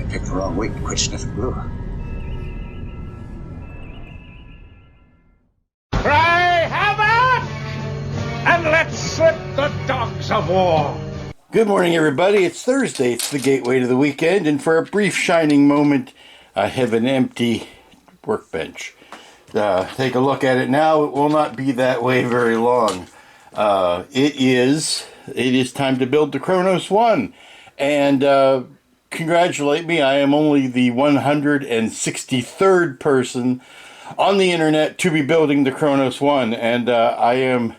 Picked the wrong week to quit sniffing glue. Cry havoc! And let's slip the dogs of war! Good morning, everybody. It's Thursday. It's the gateway to the weekend, and for a brief shining moment, I have an empty workbench. Take a look at it now. It will not be that way very long. It is time to build the Kronos One, and congratulate me. I am only the 163rd person on the internet to be building the Kronos One, and I am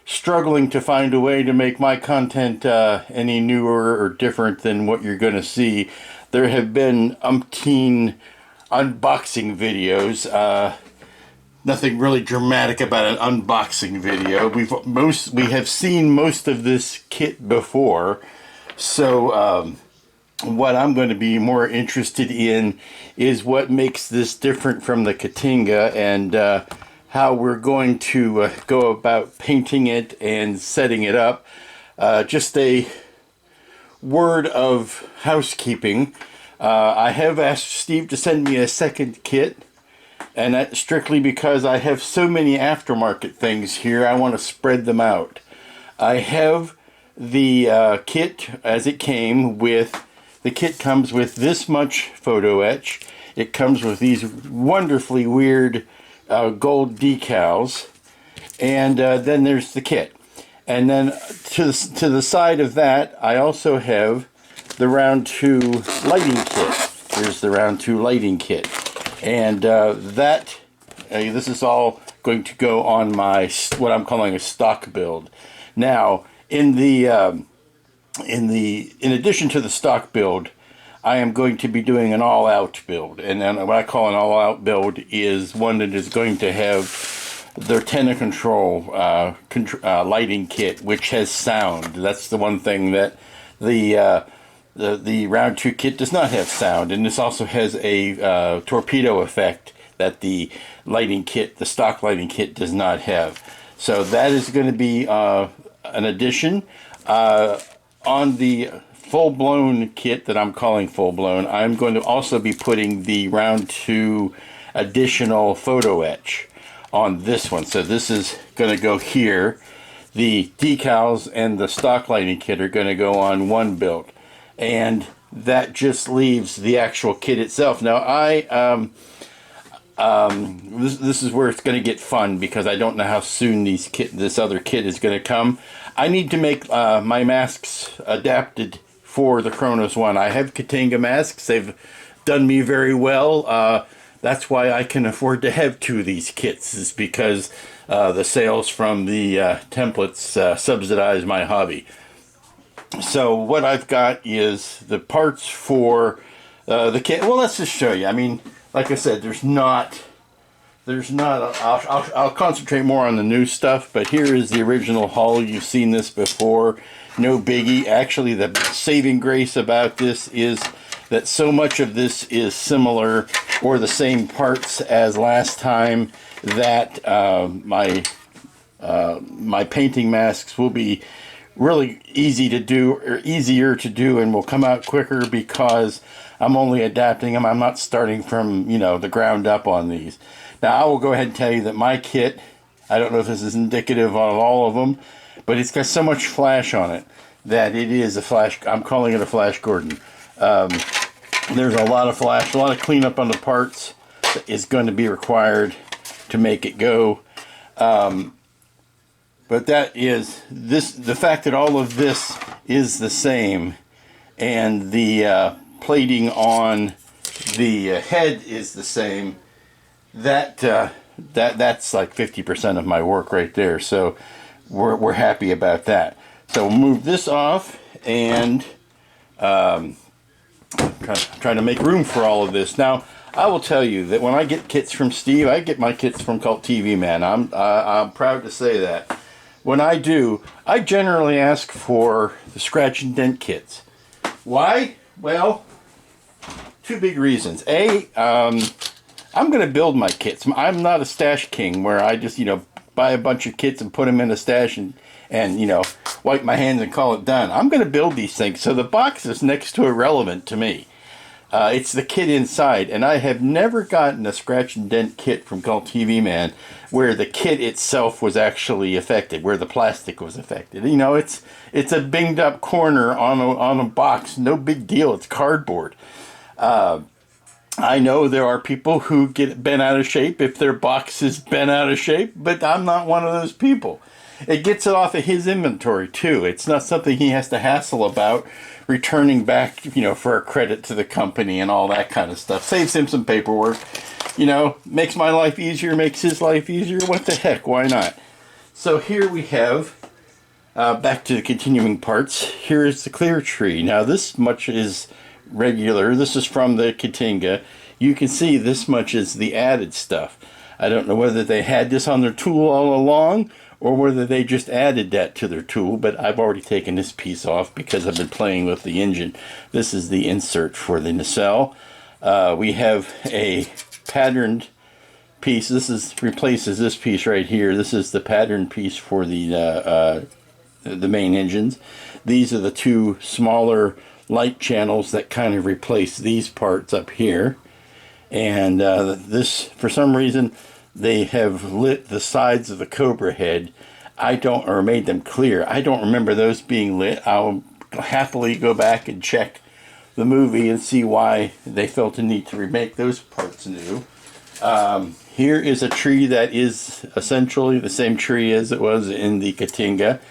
struggling to find a way to make my content any newer or different than what you're going to see. There have been umpteen unboxing videos. Nothing really dramatic about an unboxing video. We have seen most of this kit before, so what I'm going to be more interested in is what makes this different from the Katinga, and how we're going to go about painting it and setting it up. Just a word of housekeeping. I have asked Steve to send me a second kit, and that's strictly because I have so many aftermarket things here. I want to spread them out. I have the kit as it came with. The kit comes with this much photo etch. It comes with these wonderfully weird gold decals, and then there's the kit. And then to the side of that, I also have the round 2 lighting kit. Here's the round 2 lighting kit, and this is all going to go on my what I'm calling a stock build. Now, in addition to the stock build, I am going to be doing an all-out build, and then what I call an all-out build is one that is going to have the Tenna Control lighting kit, which has sound. That's the one thing that the round 2 kit does not have sound, and this also has a torpedo effect that the lighting kit, the stock lighting kit, does not have. So that is going to be an addition. On the full-blown kit that I'm calling full-blown, I'm going to also be putting the round 2 additional photo etch on this one. So this is going to go here. The decals and the stock lighting kit are going to go on one build, and that just leaves the actual kit itself. Now this is where it's going to get fun, because I don't know how soon this other kit is going to come. I need to make my masks adapted for the Kronos One. I have Katinga masks. They've done me very well. That's why I can afford to have 2 of these kits, is because the sales from the templates subsidize my hobby. So what I've got is the parts for the kit. Well, let's just show you. I mean, like I said, I'll concentrate more on the new stuff, but here is the original hull. You've seen this before. No biggie. Actually, the saving grace about this is that so much of this is similar or the same parts as last time that my painting masks will be really easy to do, or easier to do, and will come out quicker because I'm only adapting them. I'm not starting from, the ground up on these. Now, I will go ahead and tell you that my kit, I don't know if this is indicative on all of them, but it's got so much flash on it that it is a flash. I'm calling it a Flash Gordon. There's a lot of flash, a lot of cleanup on the parts that is going to be required to make it go. But that is the fact that all of this is the same, and the plating on the head is the same. That's like 50% of my work right there. So we're happy about that. So we'll move this off and try to make room for all of this. Now, I will tell you that when I get kits from Steve, I get my kits from Cult TV Man. I'm proud to say that. When I do, I generally ask for the scratch and dent kits. Why? Well, 2 big reasons. A, I'm going to build my kits. I'm not a stash king where I just, buy a bunch of kits and put them in a stash and wipe my hands and call it done. I'm going to build these things, so the box is next to irrelevant to me. It's the kit inside, and I have never gotten a scratch and dent kit from Cult TV Man where the kit itself was actually affected, where the plastic was affected. You know, it's a binged up corner on a box. No big deal. It's cardboard. I know there are people who get bent out of shape if their box is bent out of shape, but I'm not one of those people. It gets it off of his inventory too. It's not something he has to hassle about returning back, you know, for a credit to the company and all that kind of stuff. Saves him some paperwork, you know, makes my life easier, makes his life easier. What the heck, why not? So here we have, back to the continuing parts, here is the clear tree. Now this much is regular. This is from the Katinga. You can see this much is the added stuff. I don't know whether they had this on their tool all along or whether they just added that to their tool, but I've already taken this piece off because I've been playing with the engine. This is the insert for the nacelle. We have a patterned piece. This replaces this piece right here. This is the patterned piece for the main engines. These are the two smaller light channels that kind of replace these parts up here. And this, for some reason, they have lit the sides of the Cobra head. Or made them clear. I don't remember those being lit. I'll happily go back and check the movie and see why they felt a need to remake those parts new. Here is a tree that is essentially the same tree as it was in the Katinga.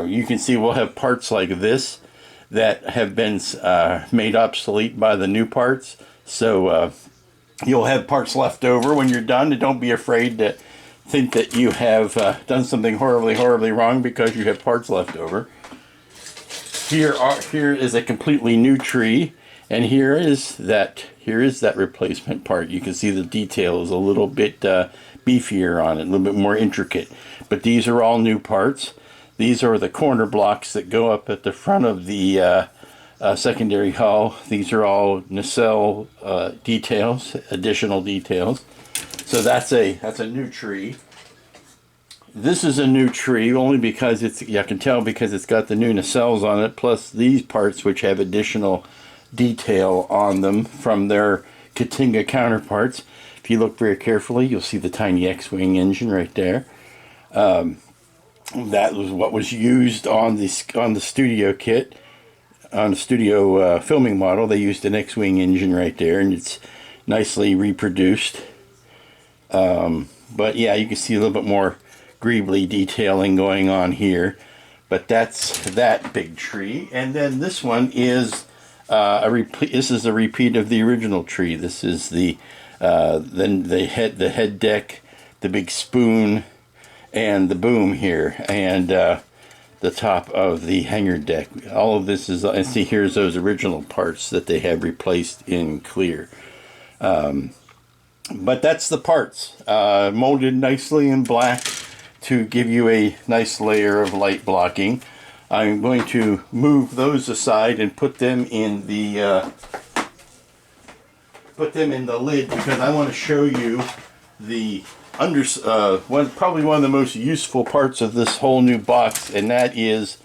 You can see we'll have parts like this that have been made obsolete by the new parts. So you'll have parts left over when you're done. And don't be afraid to think that you have done something horribly wrong because you have parts left over. Here is a completely new tree, and here is that replacement part. You can see the detail is a little bit beefier on it, a little bit more intricate. But these are all new parts. These are the corner blocks that go up at the front of the secondary hull. These are all nacelle details, additional details. So that's a new tree. This is a new tree only because I can tell because it's got the new nacelles on it, plus these parts which have additional detail on them from their Katinga counterparts. If you look very carefully, you'll see the tiny X-wing engine right there. That was what was used on the studio kit. On the studio filming model, they used an X-wing engine right there, and it's nicely reproduced. But yeah, you can see a little bit more greebly detailing going on here. But that's that big tree, and then this one is this is a repeat of the original tree. This is the head deck, the big spoon, and the boom here, and the top of the hangar deck. All of this is, and see here's those original parts that they have replaced in clear. But that's the parts, molded nicely in black to give you a nice layer of light blocking. I'm going to move those aside and put them in the lid because I want to show you the probably one of the most useful parts of this whole new box, and that is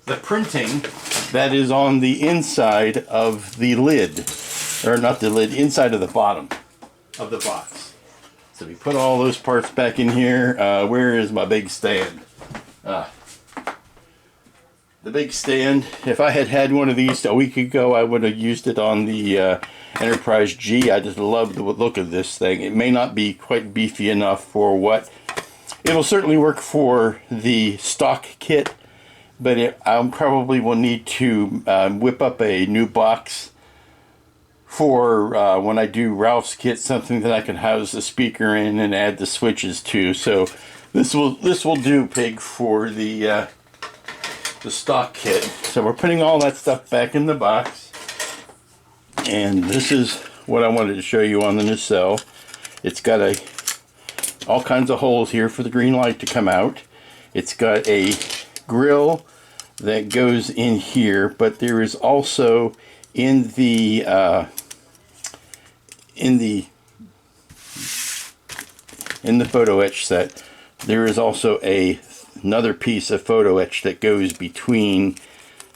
the printing that is on the inside of the lid, or not the lid, inside of the bottom of the box. So we put all those parts back in here. Where is my big stand? The big stand, if I had had one of these a week ago, I would have used it on the Enterprise G. I just love the look of this thing. It may not be quite beefy enough for what... It will certainly work for the stock kit, but I probably will need to whip up a new box for when I do Ralph's kit, something that I can house the speaker in and add the switches to. So this will do, Pig, for the stock kit. So we're putting all that stuff back in the box, and this is what I wanted to show you on the nacelle. It's got all kinds of holes here for the green light to come out. It's got a grill that goes in here, but there is also in the photo etch set, there is also another piece of photo etch that goes between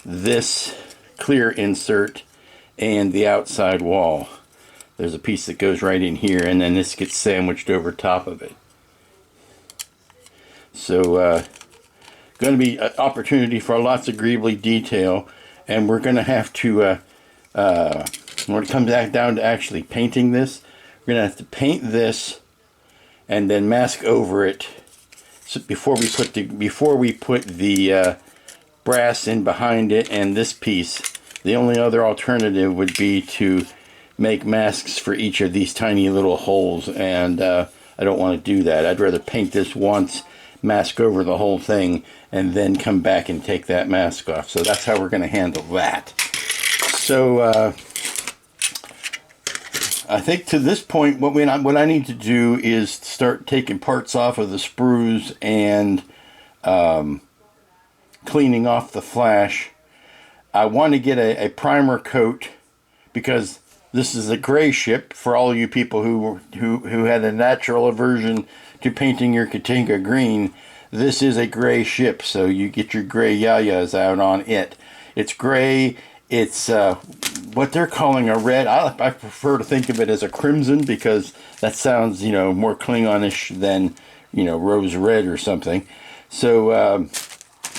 this clear insert and the outside wall. There's a piece that goes right in here, and then this gets sandwiched over top of it. So going to be an opportunity for lots of greebly detail, and we're going to have to when it comes back down to actually painting this, we're going to have to paint this and then mask over it. So before we put the brass in behind it and this piece, the only other alternative would be to make masks for each of these tiny little holes, and I don't want to do that. I'd rather paint this once, mask over the whole thing, and then come back and take that mask off. So that's how we're going to handle that. So I think to this point, what I need to do is start taking parts off of the sprues and cleaning off the flash. I want to get a primer coat, because this is a gray ship. For all you people who had a natural aversion to painting your Katinga green, this is a gray ship, so you get your gray yayas out on it. It's gray. It's what they're calling a red. I prefer to think of it as a crimson, because that sounds, more Klingonish than, rose red or something. So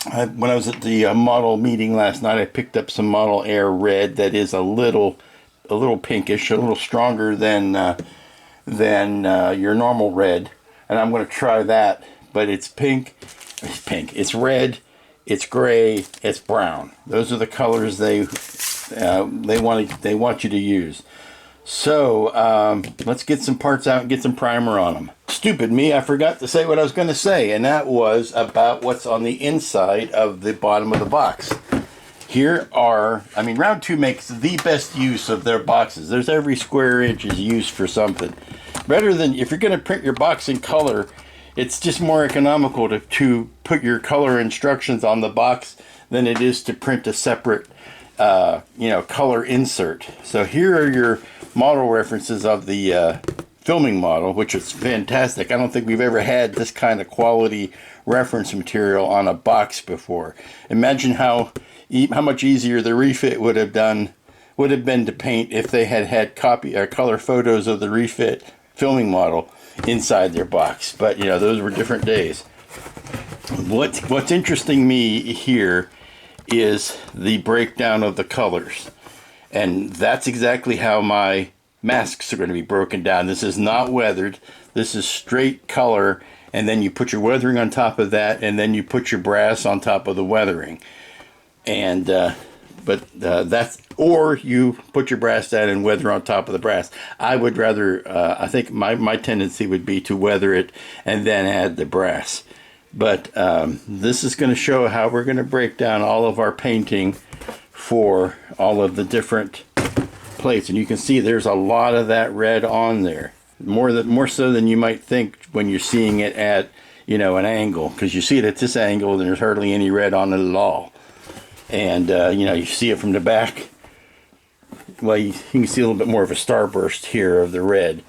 when I was at the model meeting last night, I picked up some Model Air red that is a little pinkish, a little stronger than your normal red, and I'm going to try that. But it's pink, it's red, it's gray, it's brown. Those are the colors they want you to use. So let's get some parts out and get some primer on them. Stupid me, I forgot to say what I was going to say, and that was about what's on the inside of the bottom of the box. Here are, Round 2 makes the best use of their boxes. There's every square inch is used for something. Better than, if you're going to print your box in color, it's just more economical to put your color instructions on the box than it is to print a separate, color insert. So here are your model references of the filming model, which is fantastic. I don't think we've ever had this kind of quality reference material on a box before. Imagine how much easier the refit would have been to paint if they had copy or color photos of the refit filming model inside their box. But those were different days. What's interesting me here is the breakdown of the colors, and that's exactly how my masks are going to be broken down. This is not weathered. This is straight color, and then you put your weathering on top of that, and then you put your brass on top of the weathering. And that's, or you put your brass down and weather on top of the brass. I would rather, I think my tendency would be to weather it and then add the brass. But this is going to show how we're going to break down all of our painting for all of the different plates. And you can see there's a lot of that red on there. More so than you might think when you're seeing it at, an angle. Because you see it at this angle, and there's hardly any red on it at all. And, you see it from the back. Well, you can see a little bit more of a starburst here of the red.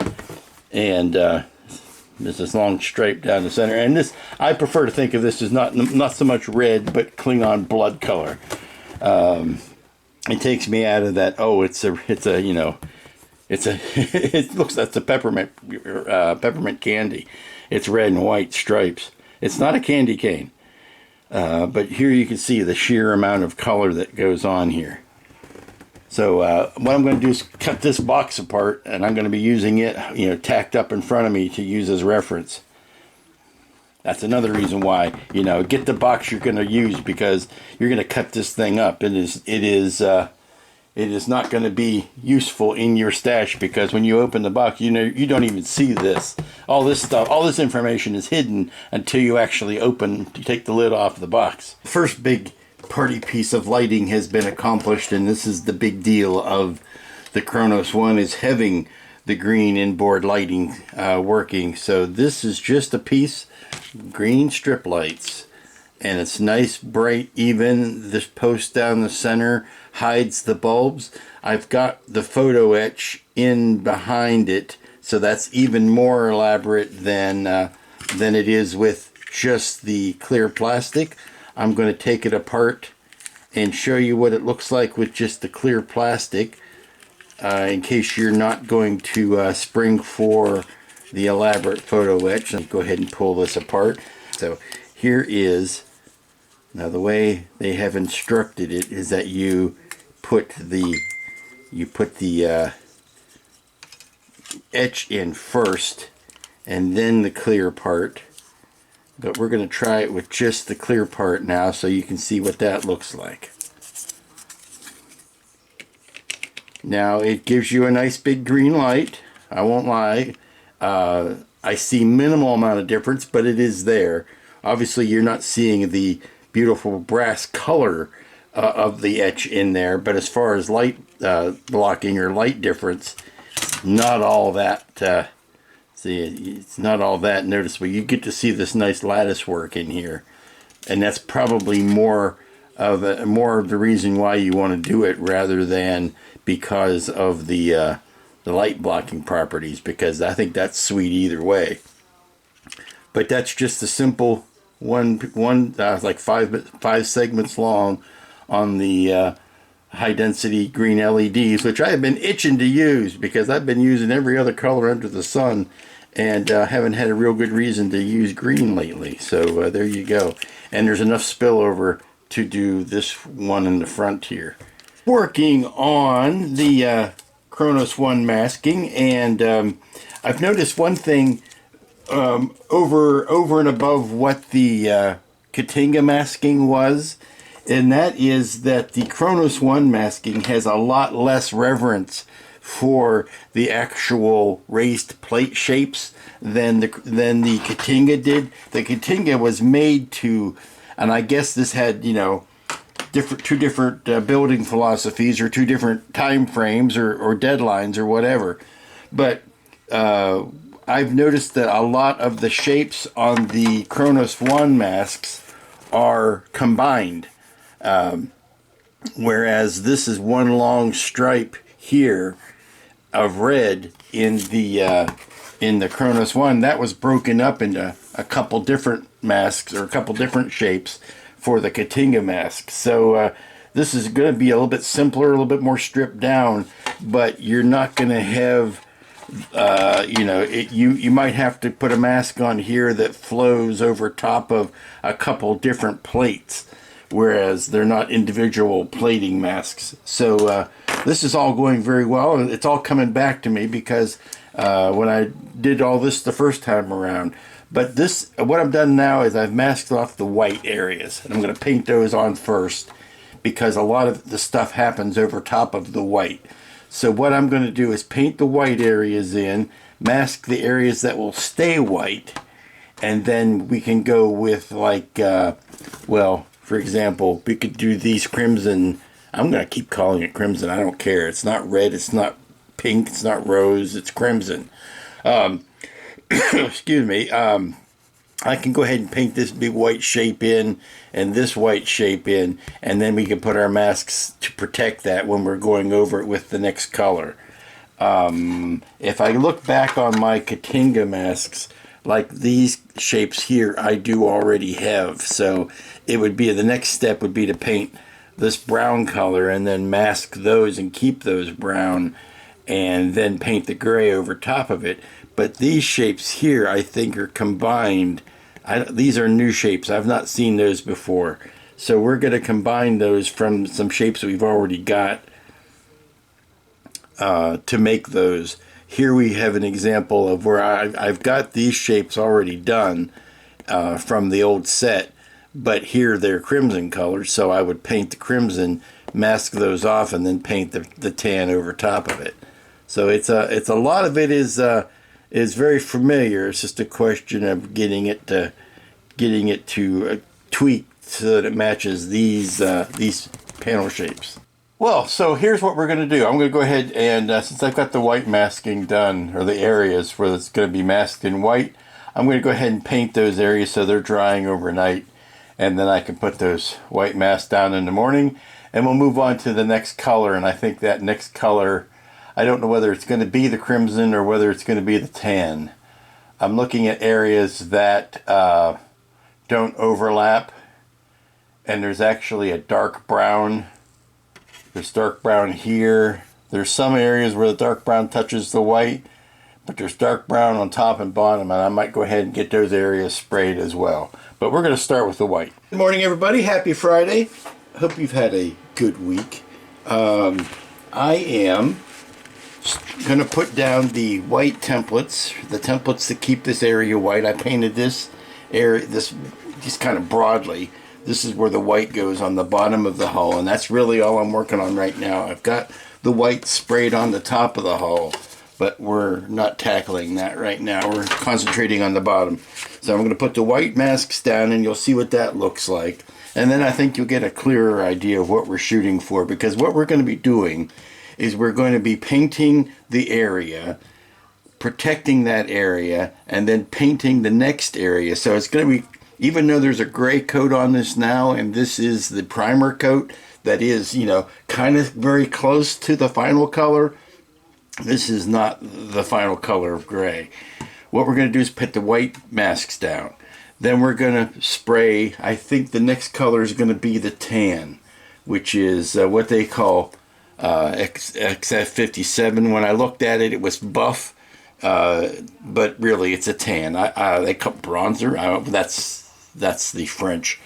And there's this long stripe down the center. And this, I prefer to think of this as not so much red, but Klingon blood color. It takes me out of that, it looks, that's a peppermint candy. It's red and white stripes. It's not a candy cane. But here you can see the sheer amount of color that goes on here. So what I'm going to do is cut this box apart, and I'm going to be using it, tacked up in front of me to use as reference. That's another reason why, get the box you're going to use, because you're going to cut this thing up. It is not going to be useful in your stash, because when you open the box, you don't even see this. All this stuff, all this information is hidden until you actually take the lid off the box. First big party piece of lighting has been accomplished, and this is the big deal of the Kronos One, is having the green inboard lighting working. So this is just a piece of green strip lights, and it's nice, bright, even. This post down the center hides the bulbs. I've got the photo etch in behind it, so that's even more elaborate than it is with just the clear plastic. I'm going to take it apart and show you what it looks like with just the clear plastic. in case you're not going to spring for the elaborate photo etch. Let's go ahead and pull this apart. So here is, now the way they have instructed it is that you put the etch in first and then the clear part. But we're going to try it with just the clear part now so you can see what that looks like. Now it gives you a nice big green light. I won't lie. I see minimal amount of difference, but it is there. Obviously you're not seeing the beautiful brass color of the etch in there, but as far as light blocking or light difference, not all that it's not all that noticeable. You get to see this nice lattice work in here, and that's probably more of the reason why you want to do it, rather than because of the light blocking properties, because I think that's sweet either way. But that's just a simple one like five segments long on the high density green LEDs, which I have been itching to use because I've been using every other color under the sun and haven't had a real good reason to use green lately. So there you go. And there's enough spillover to do this one in the front here. Working on the Kronos One masking, and I've noticed one thing over and above what the Katinga masking was, and that is that the Kronos One masking has a lot less reverence for the actual raised plate shapes than the Katinga did. The Katinga was made to, and I guess this had, you know, two different building philosophies or two different time frames or deadlines or whatever. But I've noticed that a lot of the shapes on the Kronos One masks are combined. Whereas this is one long stripe here of red in the Kronos One that was broken up into a couple different masks or a couple different shapes for the Katinga mask. So this is going to be a little bit simpler, a little bit more stripped down, but you're not going to have you know, you might have to put a mask on here that flows over top of a couple different plates, whereas they're not individual plating masks. So this is all going very well, and it's all coming back to me because when I did all this the first time around. But this, what I've done now is I've masked off the white areas, and I'm going to paint those on first because a lot of the stuff happens over top of the white. So what I'm going to do is paint the white areas in, mask the areas that will stay white, and then we can go with, like, well, for example, we could do these crimson. I'm going to keep calling it crimson. I don't care. It's not red. It's not pink. It's not rose. It's crimson. Excuse me. I can go ahead and paint this big white shape in and this white shape in, and then we can put our masks to protect that when we're going over it with the next color. If I look back on my Katinga masks, like these shapes here, I do already have. So it would be, the next step would be to paint this brown color and then mask those and keep those brown, and then paint the gray over top of it. But these shapes here, I think, are combined. These are new shapes. I've not seen those before. So we're going to combine those from some shapes we've already got to make those. Here we have an example of where I've got these shapes already done from the old set, but here they're crimson colors, so I would paint the crimson, mask those off, and then paint the tan over top of it. So it's a lot of it is very familiar. It's just a question of getting it to tweak so that it matches these panel shapes. Well, so here's what we're going to do. I'm going to go ahead and, since I've got the white masking done, or the areas where it's going to be masked in white, I'm going to go ahead and paint those areas so they're drying overnight, and then I can put those white masks down in the morning, and we'll move on to the next color. And I think that next color, I don't know whether it's going to be the crimson or whether it's going to be the tan. I'm looking at areas that don't overlap, and there's actually a dark brown. There's dark brown here. There's some areas where the dark brown touches the white, but there's dark brown on top and bottom, and I might go ahead and get those areas sprayed as well. But we're going to start with the white. Good morning, everybody. Happy Friday. Hope you've had a good week. I am going to put down the white templates, the templates that keep this area white. I painted this area, this just kind of broadly. This is where the white goes on the bottom of the hull, and that's really all I'm working on right now. I've got the white sprayed on the top of the hull, but we're not tackling that right now. We're concentrating on the bottom. So I'm going to put the white masks down, and you'll see what that looks like. And then I think you'll get a clearer idea of what we're shooting for, because what we're going to be doing is we're going to be painting the area, protecting that area, and then painting the next area. So it's going to be, even though there's a gray coat on this now, and this is the primer coat that is, you know, kind of very close to the final color, this is not the final color of gray. What we're going to do is put the white masks down. Then we're going to spray, I think the next color is going to be the tan, which is what they call XF57. When I looked at it, it was buff, but really it's a tan. They call it bronzer. That's the French.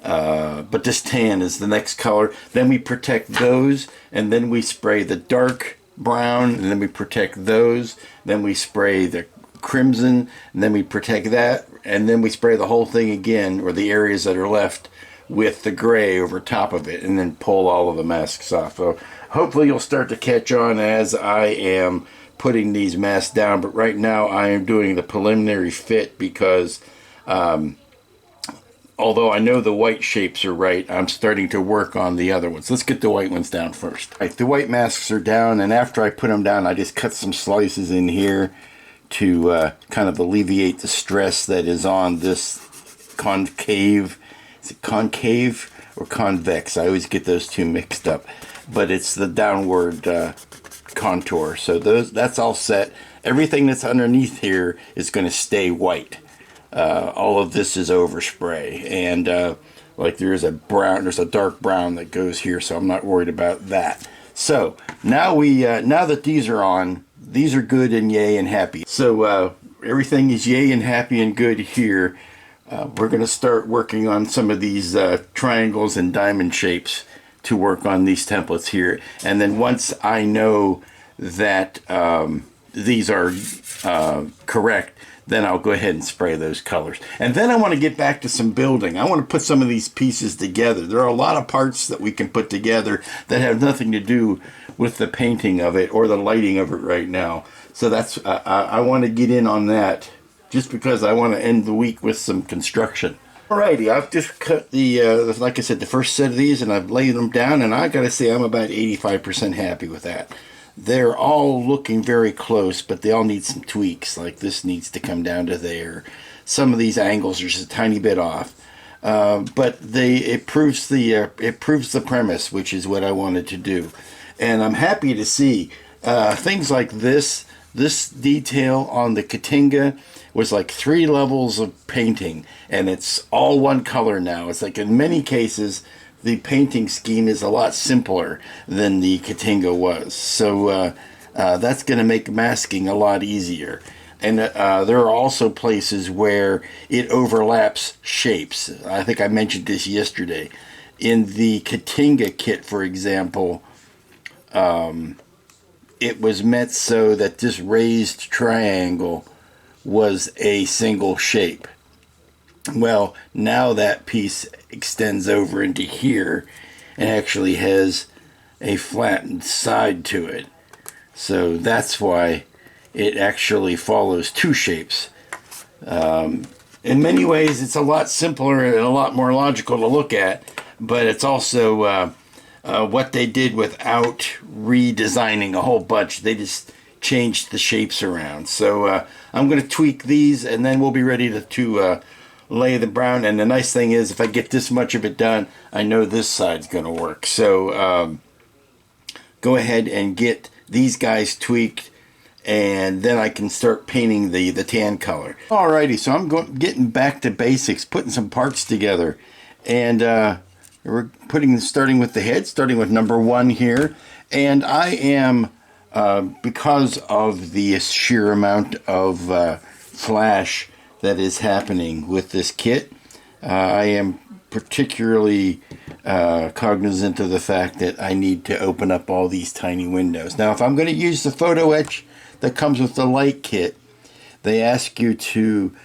But this tan is the next color. Then we protect those, and then we spray the dark brown, and then we protect those. Then we spray the crimson, and then we protect that, and then we spray the whole thing again, or the areas that are left, with the gray over top of it, and then pull all of the masks off. So hopefully you'll start to catch on as I am putting these masks down. But right now I am doing the preliminary fit, because although I know the white shapes are right, I'm starting to work on the other ones. Let's get the white ones down first. Right, the white masks are down, and after I put them down, I just cut some slices in here to kind of alleviate the stress that is on this concave. Is it concave or convex? I always get those two mixed up. But it's the downward contour. So that's all set. Everything that's underneath here is going to stay white. All of this is overspray, and like there's a dark brown that goes here, so I'm not worried about that. So now now that these are on, these are good and yay and happy. So everything is yay and happy and good here. We're going to start working on some of these triangles and diamond shapes to work on these templates here. And then once I know that these are correct, then I'll go ahead and spray those colors. And then I want to get back to some building. I want to put some of these pieces together. There are a lot of parts that we can put together that have nothing to do with the painting of it or the lighting of it right now. So that's I want to get in on that, just because I want to end the week with some construction. Alrighty, I've just cut the, like I said, the first set of these, and I've laid them down, and I gotta say I'm about 85% happy with that. They're all looking very close, but they all need some tweaks. Like this needs to come down to there. Some of these angles are just a tiny bit off, but it proves the premise, which is what I wanted to do. And I'm happy to see things like this. This detail on the Katinga was like 3 levels of painting, and it's all one color now. It's like in many cases the painting scheme is a lot simpler than the Katinga was. So that's going to make masking a lot easier. And there are also places where it overlaps shapes. I think I mentioned this yesterday. In the Katinga kit, for example, it was meant so that this raised triangle was a single shape. Well, now that piece extends over into here and actually has a flattened side to it. So that's why it actually follows 2 shapes. In many ways, it's a lot simpler and a lot more logical to look at, but it's also what they did without redesigning a whole bunch. They just changed the shapes around. So I'm going to tweak these, and then we'll be ready to lay the brown. And the nice thing is, if I get this much of it done, I know this side's going to work. So go ahead and get these guys tweaked, and then I can start painting the tan color. Alrighty, so I'm getting back to basics, putting some parts together. And We're starting with the head, starting with number 1 here. And I am, because of the sheer amount of flash that is happening with this kit, I am particularly cognizant of the fact that I need to open up all these tiny windows. Now, if I'm going to use the photo etch that comes with the light kit, they ask you to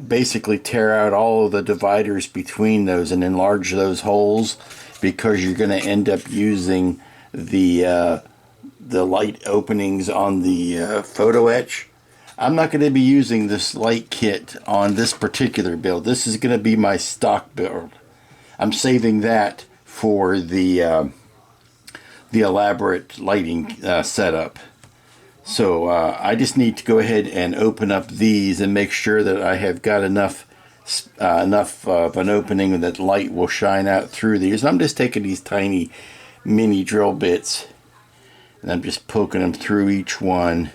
basically tear out all of the dividers between those and enlarge those holes, because you're going to end up using the light openings on the photo etch. I'm not going to be using this light kit on this particular build. This is going to be my stock build. I'm saving that for the elaborate lighting setup. So I just need to go ahead and open up these and make sure that I have got enough of an opening that light will shine out through these. And I'm just taking these tiny mini drill bits and I'm just poking them through each one,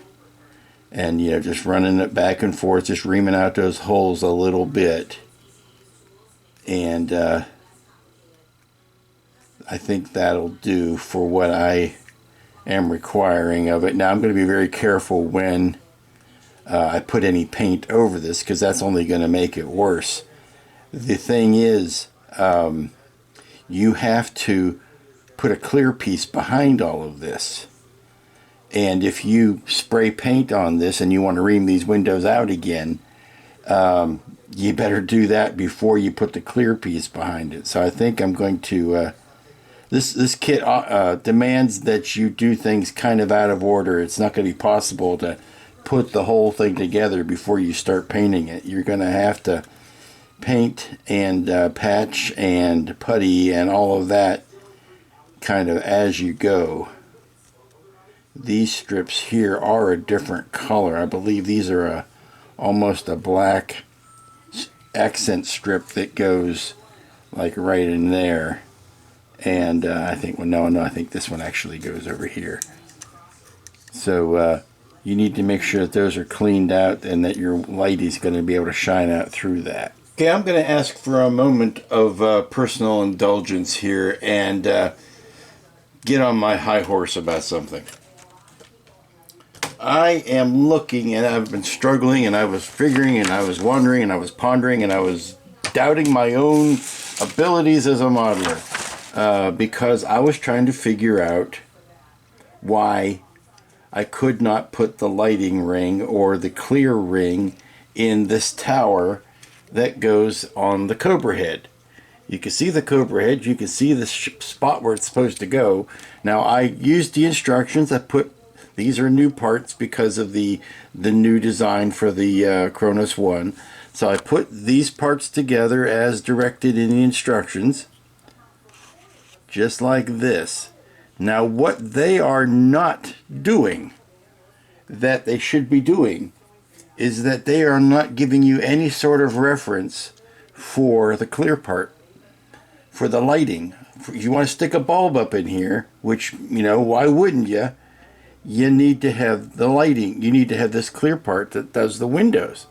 and just running it back and forth, just reaming out those holes a little bit. And I think that'll do for what I am requiring of it. Now I'm going to be very careful when I put any paint over this, because that's only going to make it worse. The thing is, you have to put a clear piece behind all of this, and if you spray paint on this and you want to ream these windows out again, you better do that before you put the clear piece behind it. So I think I'm going to This kit demands that you do things kind of out of order. It's not going to be possible to put the whole thing together before you start painting it. You're going to have to paint and patch and putty and all of that kind of as you go. These strips here are a different color. I believe these are almost a black accent strip that goes like right in there. And I think, well, no, I think this one actually goes over here. So you need to make sure that those are cleaned out and that your light is going to be able to shine out through that. Okay, I'm going to ask for a moment of personal indulgence here and get on my high horse about something. I am looking, and I've been struggling, and I was figuring, and I was wondering, and I was pondering, and I was doubting my own abilities as a modeler. Because I was trying to figure out why I could not put the lighting ring or the clear ring in this tower that goes on the Cobra head. You can see the Cobra head, you can see the spot where it's supposed to go. Now I used the instructions. I put, these are new parts because of the new design for the Kronos One. So I put these parts together as directed in the instructions. Just like this. Now what they are not doing, that they should be doing, is that they are not giving you any sort of reference for the clear part, for the lighting. If you want to stick a bulb up in here, which, why wouldn't you? You need to have the lighting. You need to have this clear part that does the windows.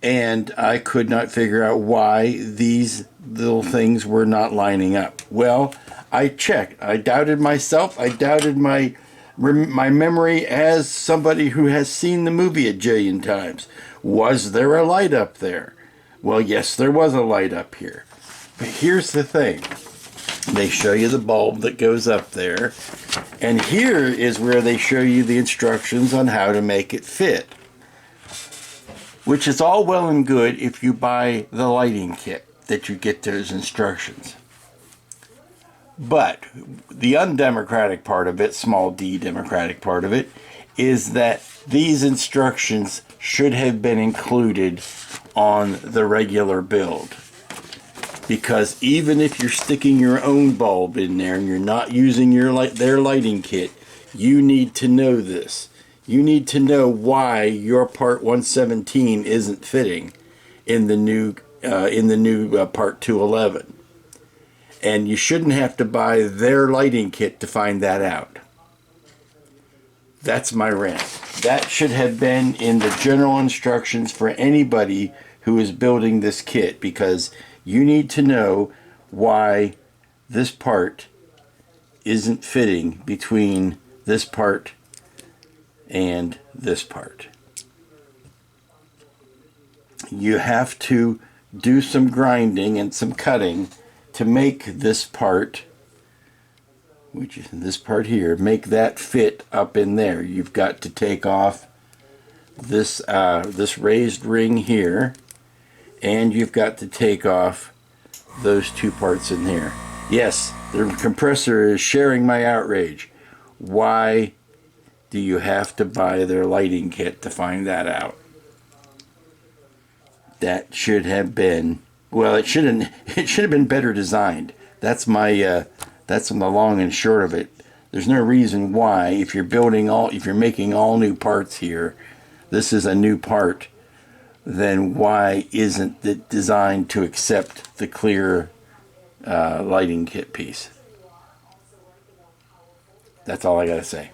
And I could not figure out why these little things were not lining up. Well, I checked. I doubted myself. I doubted my memory as somebody who has seen the movie a jillion times. Was there a light up there? Well, yes, there was a light up here. But here's the thing. They show you the bulb that goes up there. And here is where they show you the instructions on how to make it fit. Which is all well and good if you buy the lighting kit, that you get those instructions. But the undemocratic part of it, small d democratic part of it, is that these instructions should have been included on the regular build. Because even if you're sticking your own bulb in there and you're not using their lighting kit, you need to know this. You need to know why your part 117 isn't fitting in the new part 211. And you shouldn't have to buy their lighting kit to find that out. That's my rant. That should have been in the general instructions for anybody who is building this kit, because you need to know why this part isn't fitting between this part and this part. You have to do some grinding and some cutting to make this part, which is this part here, make that fit up in there. You've got to take off this this raised ring here, and you've got to take off those two parts in here. Yes, the compressor is sharing my outrage. Why do you have to buy their lighting kit to find that out? That should have been, well, it should have been better designed. That's my that's the long and short of it. There's no reason why, if you're making all new parts here, this is a new part, then why isn't it designed to accept the clear lighting kit piece? That's all I gotta say.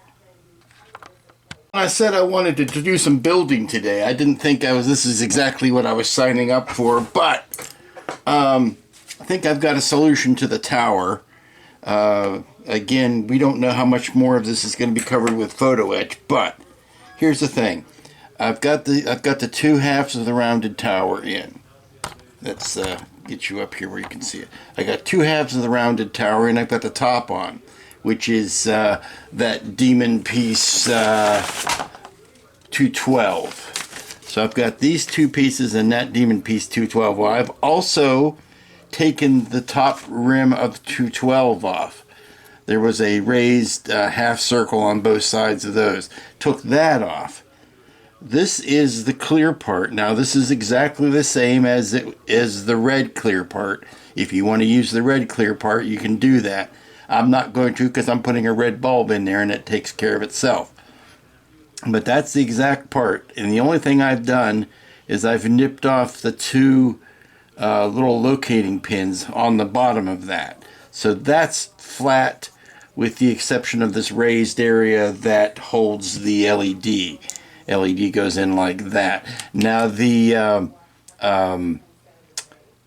I said I wanted to do some building today. I didn't think this is exactly what I was signing up for, but I think I've got a solution to the tower. Again, we don't know how much more of this is going to be covered with photo etch, but here's the thing. I've got the two halves of the rounded tower in. Let's get you up here where you can see it. I got two halves of the rounded tower, and I've got the top on, which is that demon piece 212. So I've got these two pieces and that demon piece 212. Well, I've also taken the top rim of 212 off. There was a raised half circle on both sides of those. Took that off. This is the clear part. Now this is exactly the same as the red clear part. If you want to use the red clear part, you can do that. I'm not going to, because I'm putting a red bulb in there and it takes care of itself. But that's the exact part. And the only thing I've done is I've nipped off the two little locating pins on the bottom of that. So that's flat, with the exception of this raised area that holds the LED. LED goes in like that. Now the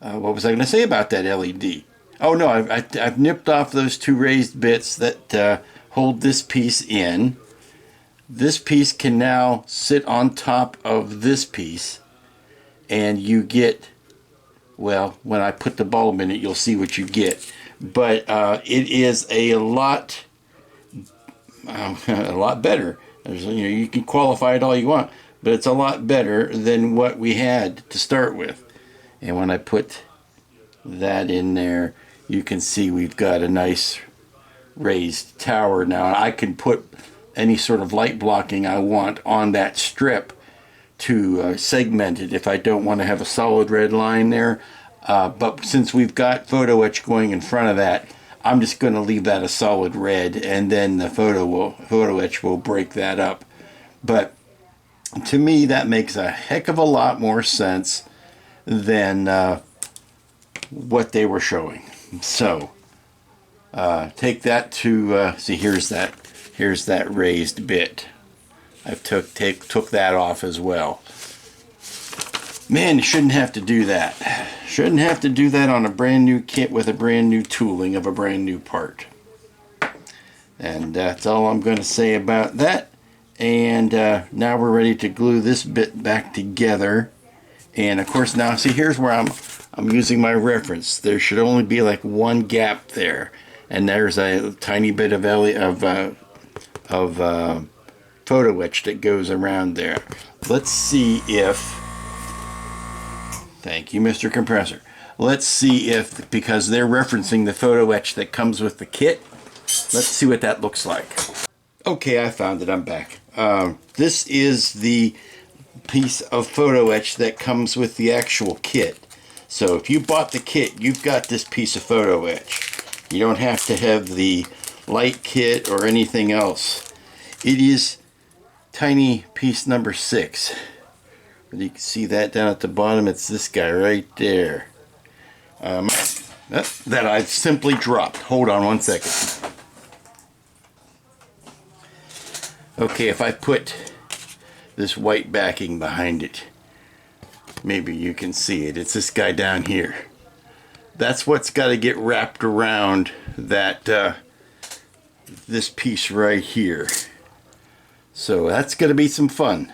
what was I going to say about that LED? Oh no, I've nipped off those two raised bits that hold this piece in. This piece can now sit on top of this piece, and you get, well, when I put the bulb in it, you'll see what you get. But it is a lot better. You can qualify it all you want, but it's a lot better than what we had to start with. And when I put that in there, you can see we've got a nice raised tower now. I can put any sort of light blocking I want on that strip to segment it if I don't want to have a solid red line there. But since we've got photo etch going in front of that, I'm just going to leave that a solid red, and then the photo etch will break that up. But to me, that makes a heck of a lot more sense than what they were showing. So take that to see. Here's that raised bit. I've took that off as well. Man, you shouldn't have to do that. Shouldn't have to do that on a brand new kit with a brand new tooling of a brand new part. And that's all I'm going to say about that. And now we're ready to glue this bit back together. And of course now, see, here's where I'm using my reference. There should only be like one gap there, and there's a tiny bit of photo etch that goes around there. Let's see if. Thank you, Mr. Compressor. Let's see if, because they're referencing the photo etch that comes with the kit, let's see what that looks like. Okay, I found it. I'm back. This is the piece of photo etch that comes with the actual kit. So if you bought the kit, you've got this piece of photo etch. You don't have to have the light kit or anything else. It is tiny piece number 6. You can see that down at the bottom. It's this guy right there. That I've simply dropped. Hold on one second. Okay, if I put this white backing behind it, maybe you can see it. It's this guy down here. that's what's got to get wrapped around that this piece right here. So that's going to be some fun.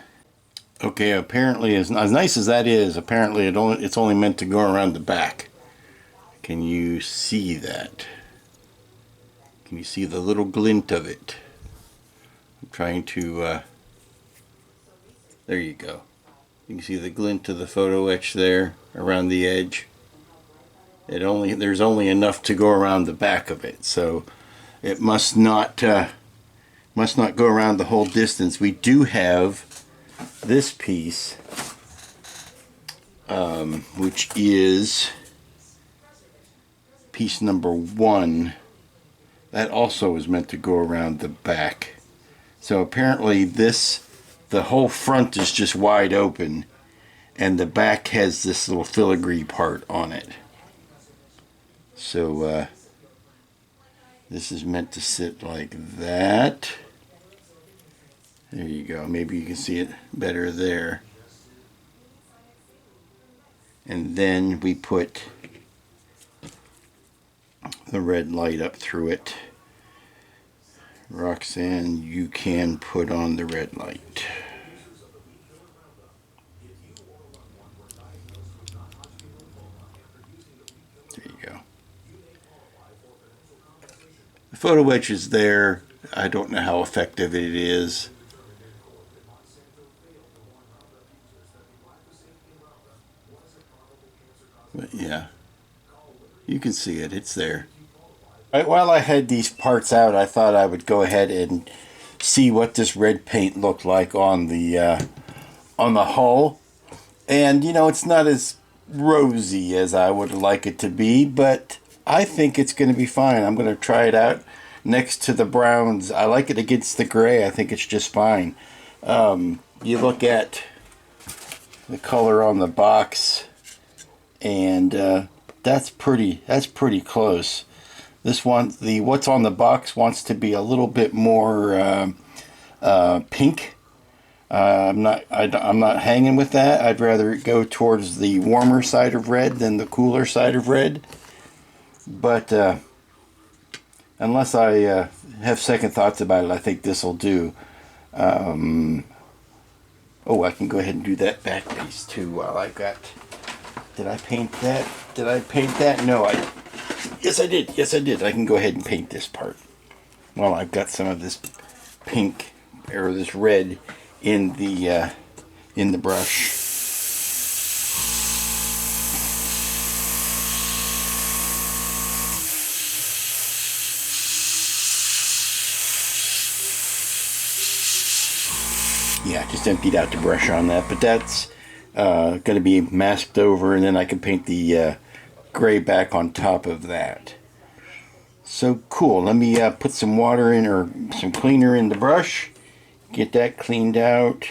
Okay, apparently as nice as that is, apparently it's only meant to go around the back. Can you see that? Can you see the little glint of it? I'm trying to, there you go. You can see the glint of the photo etch there around the edge. There's only enough to go around the back of it, so it must not go around the whole distance. We do have this piece, which is piece number 1. That also is meant to go around the back. So apparently the whole front is just wide open, and the back has this little filigree part on it. So this is meant to sit like that. There you go. Maybe you can see it better there. And then we put the red light up through it. Roxanne, you can put on the red light. There you go. The photo etch is there. I don't know how effective it is. But yeah, you can see it. It's there. Right, while I had these parts out, I thought I would go ahead and see what this red paint looked like on the hull. And you know, it's not as rosy as I would like it to be, but I think it's going to be fine. I'm going to try it out next to the browns. I like it against the gray. I think it's just fine. You look at the color on the box, and that's pretty close. This one, what's on the box wants to be a little bit more pink. I'm not hanging with that. I'd rather it go towards the warmer side of red than the cooler side of red. But unless I have second thoughts about it, I think this will do. Oh, I can go ahead and do that back piece too while I got... Did I paint that? Did I paint that? No, yes, I did. Yes, I did. I can go ahead and paint this part. Well, I've got some of this pink or this red in the brush. Yeah, just emptied out the brush on that, but that's going to be masked over, and then I can paint the gray back on top of that. So cool. Let me put some water in, or some cleaner in the brush, get that cleaned out,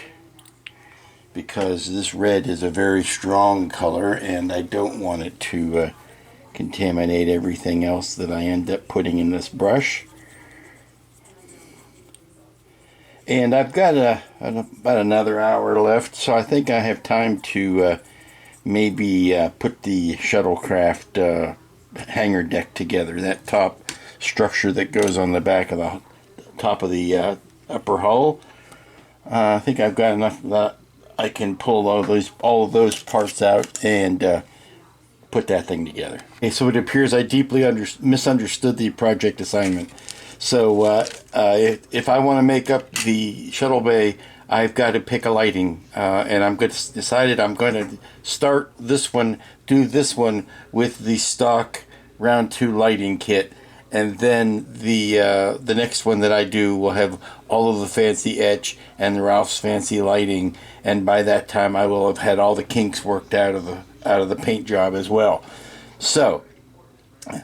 because this red is a very strong color and I don't want it to contaminate everything else that I end up putting in this brush. And I've got about another hour left, so I think I have time to maybe put the shuttlecraft hangar deck together. That top structure that goes on the back of the top of the upper hull. I think I've got enough that I can pull all of those parts out and put that thing together. Okay, so it appears I deeply misunderstood the project assignment. So if I want to make up the shuttle bay, I've got to pick a lighting, and I'm decided I'm going to start this one, do this one with the stock round 2 lighting kit, and then the next one that I do will have all of the fancy etch and the Ralph's fancy lighting, and by that time I will have had all the kinks worked out of the paint job as well. So,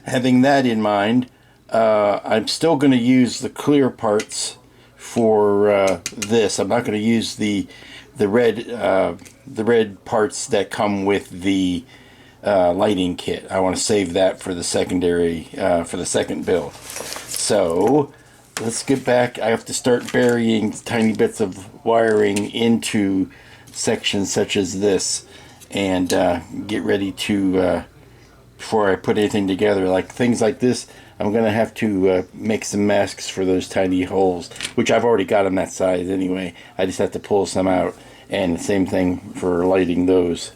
having that in mind, I'm still going to use the clear parts for this. I'm not going to use the red parts that come with the lighting kit. I want to save that for the secondary, for the second build. So let's get back. I have to start burying tiny bits of wiring into sections such as this, and get ready to before I put anything together. Like things like this, I'm going to have to make some masks for those tiny holes, which I've already got on that size anyway. I just have to pull some out, and the same thing for lighting those.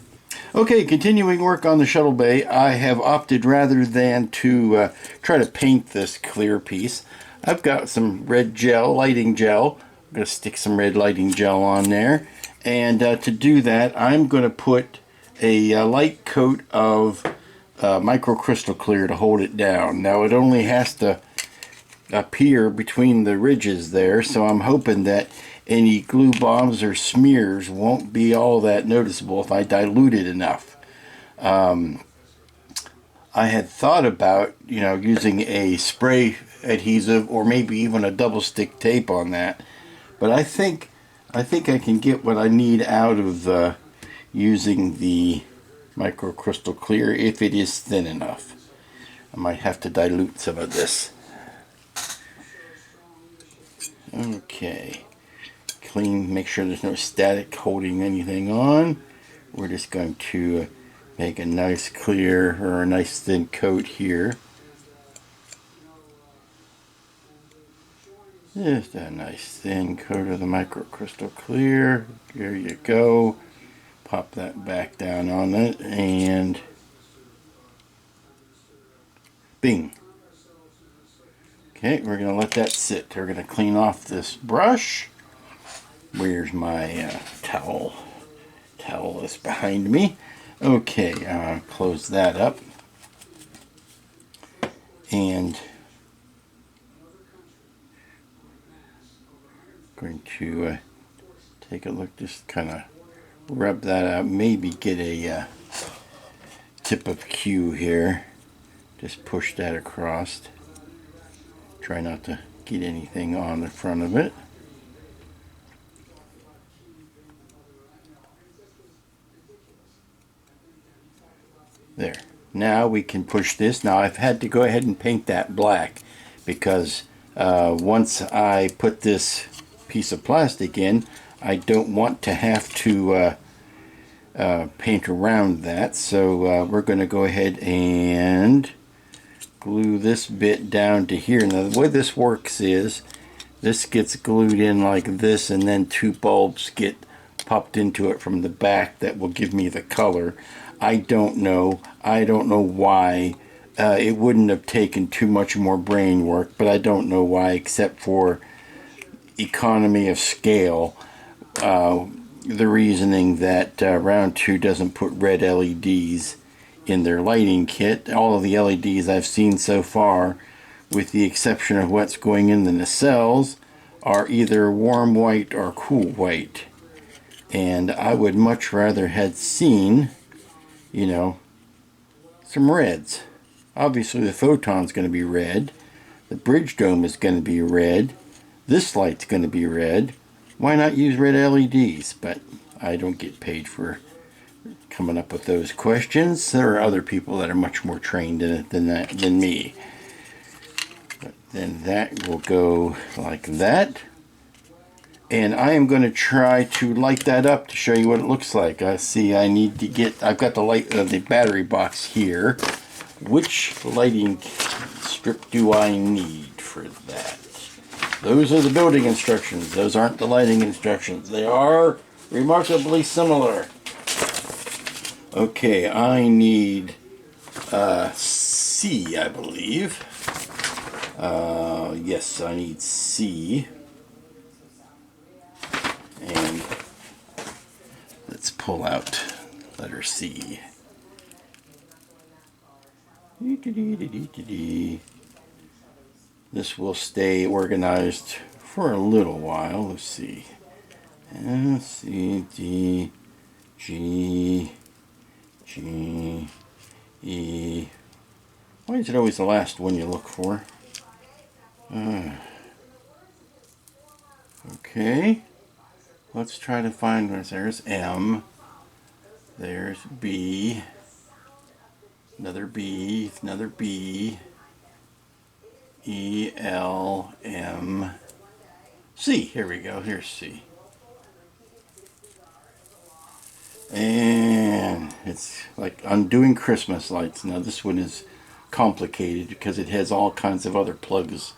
Okay, continuing work on the shuttle bay, I have opted rather than to try to paint this clear piece. I've got some red gel, lighting gel. I'm going to stick some red lighting gel on there. And to do that, I'm going to put a light coat of microcrystal clear to hold it down. Now it only has to appear between the ridges there, so I'm hoping that any glue bombs or smears won't be all that noticeable if I dilute it enough. I had thought about, using a spray adhesive or maybe even a double stick tape on that, but I think I can get what I need out of using the microcrystal clear if it is thin enough. I might have to dilute some of this. Okay, clean, make sure there's no static holding anything on. We're just going to make a nice clear or a nice thin coat here. Just a nice thin coat of the microcrystal clear. There you go. Pop that back down on it and bing. Okay, we're going to let that sit. We're going to clean off this brush. Where's my towel? Towel is behind me. Okay, close that up. And going to take a look, just kind of rub that out. Maybe get a tip of Q here. Just push that across. Try not to get anything on the front of it. There. Now we can push this. Now I've had to go ahead and paint that black because once I put this piece of plastic in, I don't want to have to paint around that. So we're going to go ahead and glue this bit down to here. Now the way this works is this gets glued in like this, and then two bulbs get popped into it from the back that will give me the color. I don't know why. It wouldn't have taken too much more brain work, but I don't know why, except for economy of scale. The reasoning that Round 2 doesn't put red LEDs in their lighting kit. All of the LEDs I've seen so far, with the exception of what's going in the nacelles, are either warm white or cool white. And I would much rather had seen, some reds. Obviously the photon's going to be red. The bridge dome is going to be red. This light's going to be red. Why not use red LEDs? But I don't get paid for coming up with those questions. There are other people that are much more trained in it than me. But then that will go like that. And I am going to try to light that up to show you what it looks like. See, I need to get, I've got the battery box here. Which lighting strip do I need for that? Those are the building instructions. Those aren't the lighting instructions. They are remarkably similar. Okay, I need C, I believe. Yes, I need C. And let's pull out letter C. This will stay organized for a little while. Let's see. F, C, D, G, G, E. Why is it always the last one you look for? Okay. Let's try to find where there's M. There's B. Another B. Another B. E, L, M, C. Here we go. Here's C. And man, it's like undoing Christmas lights. Now this one is complicated because it has all kinds of other plugs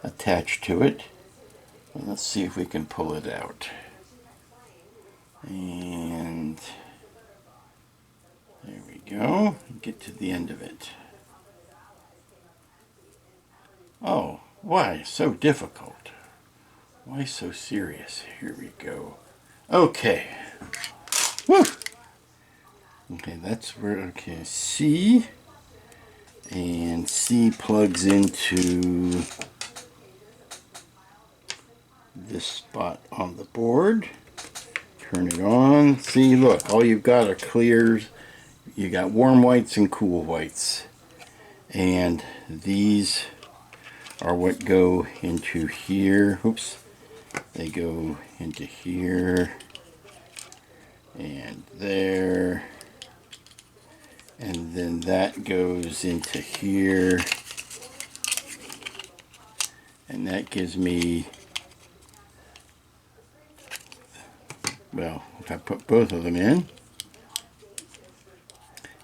attached to it. Let's see if we can pull it out. And there we go. Get to the end of it. Oh, why so difficult? Why so serious? Here we go. Okay. Woo! Okay, that's where, okay, C. And C plugs into this spot on the board. Turn it on. See, look, all you've got are clears. You got warm whites and cool whites. And these are what go into here. Oops. They go into here and there. And then that goes into here. And that gives me, well, if I put both of them in.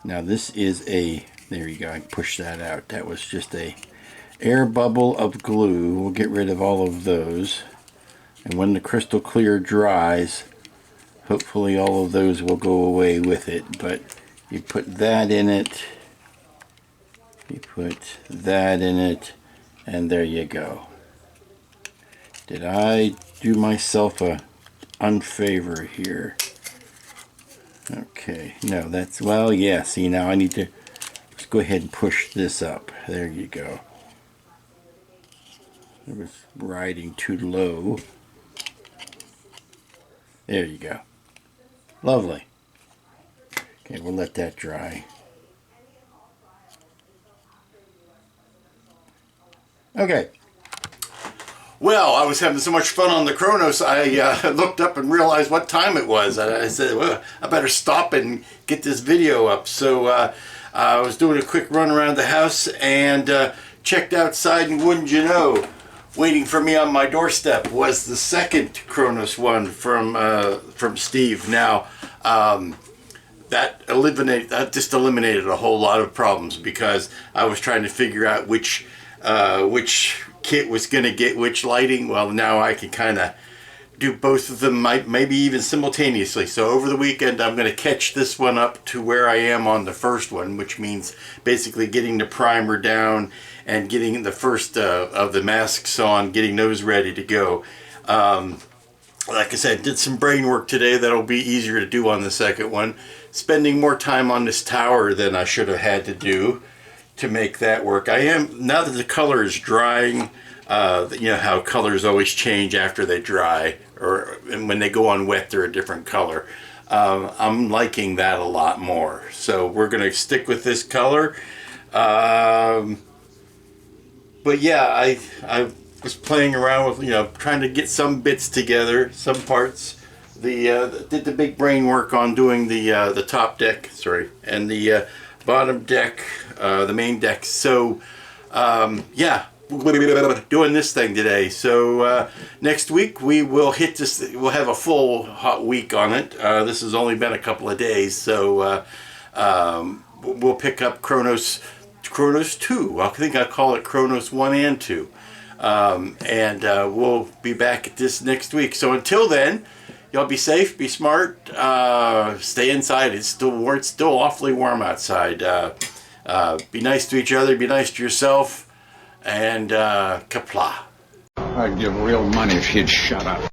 Now this is a, there you go, I push that out. That was just a air bubble of glue. We'll get rid of all of those. And when the crystal clear dries, hopefully all of those will go away with it. But you put that in it, you put that in it, and there you go. Did I do myself a unfavor here? Okay, no, that's, well, yeah, see, now I need to, let's go ahead and push this up. There you go. It was riding too low. There you go. Lovely. Okay, we'll let that dry. Okay. Well, I was having so much fun on the Kronos, I looked up and realized what time it was. And I said, well, I better stop and get this video up. So I was doing a quick run around the house and checked outside, and wouldn't you know, waiting for me on my doorstep was the second Kronos One from Steve. Now, that just eliminated a whole lot of problems because I was trying to figure out which kit was going to get which lighting. Well, now I can kind of do both of them, maybe even simultaneously. So over the weekend I'm going to catch this one up to where I am on the first one, which means basically getting the primer down and getting the first of the masks on, getting those ready to go. Like I said, did some brain work today that'll be easier to do on the second one. Spending more time on this tower than I should have had to do to make that work. I am, now that the color is drying, you know how colors always change after they dry, and when they go on wet they're a different color. I'm liking that a lot more. So we're going to stick with this color. But yeah, I was playing around with, you know, trying to get some bits together, some parts. Did the big brain work on doing the top deck, sorry, and the bottom deck, the main deck. So yeah, we're doing this thing today. So next week we will hit this. We'll have a full hot week on it. This has only been a couple of days, so we'll pick up Kronos 2. I think I call it Kronos 1 and 2. And we'll be back at this next week. So until then, y'all be safe, be smart, stay inside. It's still awfully warm outside. Be nice to each other, be nice to yourself, and kapla. I'd give real money if he'd shut up.